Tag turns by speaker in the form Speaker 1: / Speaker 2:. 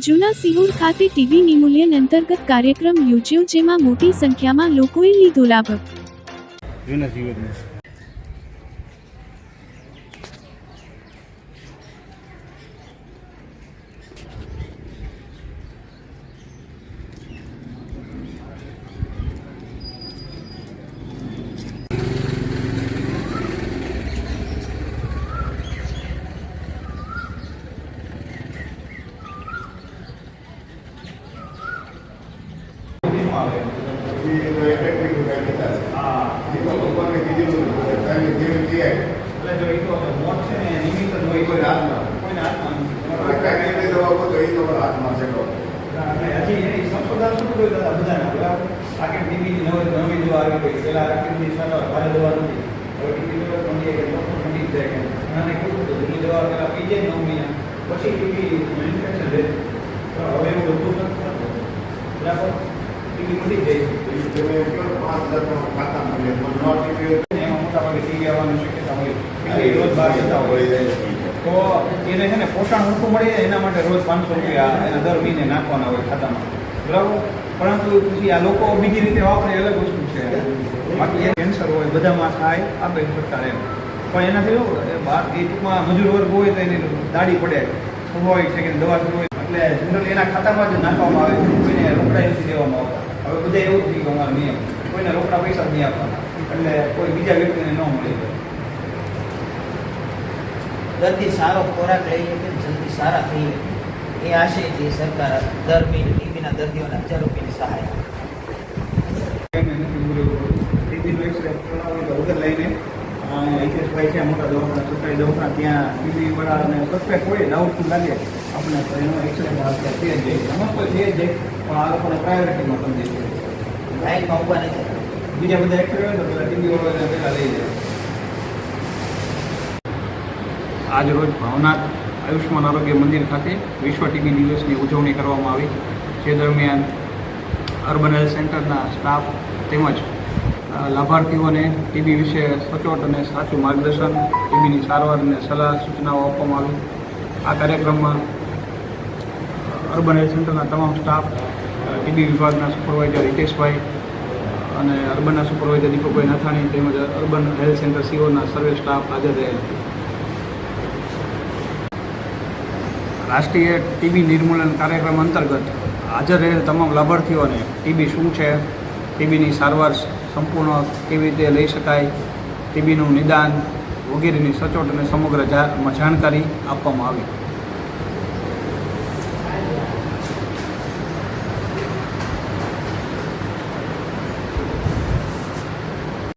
Speaker 1: જૂના સિહોર ખાતે ટીબી નિર્મૂલન અંતર્ગત કાર્યક્રમ યોજ્યો, જેમાં મોટી સંખ્યામાં લોકોએ લીધો લાભ.
Speaker 2: જૂના સિહોર
Speaker 3: તો એને છે ને પોષણ હરખું મળી જાય એના માટે રોજ 500 રૂપિયા એના દર મહિને નાખવાના હોય ખાતામાં, બરાબર. પરંતુ પછી આ લોકો બીજી રીતે વાપરે અલગ વસ્તુ છે. બાકી એ કેન્સર હોય બધામાં થાય આપે સરકાર એમ, પણ એનાથી એવું બહાર એ ટૂંકમાં મજૂર વર્ગ હોય તો એને દાડી પડે, સ્વાભાવિક છે કે દવા હોય એટલે જનરલી એના ખાતામાં જ નાખવામાં આવે, કોઈને રોકડા નથી દેવામાં આવતા. હવે બધા એવું જ થયું અમારો નિયમ, કોઈને રોકડા પૈસા જ નહીં આપવાના, એટલે કોઈ બીજા વ્યક્તિને ન મળી જાય.
Speaker 4: દર્દી સારો ખોરાક લઈ શકે, જલ્દી સારા થઈ શકે એ આશયથી સરકાર દર મહિને ટીબીના દર્દીઓને 1000 રૂપિયાની સહાય
Speaker 3: ટીબીનો એક્સરે વગર લઈને હિતેશભાઈ છે મોટા દવાખાના સરકારી દવાખાના ત્યાં ટીબી વાળાને સસ્પેક્ટ હોય ડાઉટફુલ લાગે આપણે તો એનો એક્સરે અત્યારે થઈ જ જાય, એમાં કોઈ થઈ જ જાય, પણ આ લોકોને પ્રાયોરિટીમાં કરી દે છે.
Speaker 4: લાઈનમાં ઊભા નથી,
Speaker 3: બીજા બધા એક્સરે હોય તો પેલા ટીબી વાળાને પહેલાં લઈ જાય. આજ રોજ ભાવનાથ આયુષ્માન આરોગ્ય મંદિર ખાતે વિશ્વ ટીબી દિવસની ઉજવણી કરવામાં આવી. જે દરમિયાન અર્બન હેલ્થ સેન્ટરના સ્ટાફ તેમજ લાભાર્થીઓને ટીબી વિશે સચોટ અને સાચું માર્ગદર્શન, ટીબીની સારવાર અને સલાહ સૂચનાઓ આપવામાં આવી. આ કાર્યક્રમમાં અર્બન હેલ્થ સેન્ટરના તમામ સ્ટાફ, ટીબી વિભાગના સુપરવાઇઝર હિતેશભાઈ અને અર્બનના સુપરવાઇઝર દીપકભાઈ નાથાણી તેમજ અર્બન હેલ્થ સેન્ટર સીઓના સર્વે સ્ટાફ હાજર રહેલ. રાષ્ટ્રીય ટીબી નિર્મૂલન કાર્યક્રમ અંતર્ગત હાજર રહેલ તમામ લાભાર્થીઓને ટીબી શું છે, ટીબીની સારવાર સંપૂર્ણ કેવી રીતે લઈ શકાય, ટીબીનું નિદાન વગેરેની સચોટ અને સમગ્ર જાણકારી આપવામાં આવી.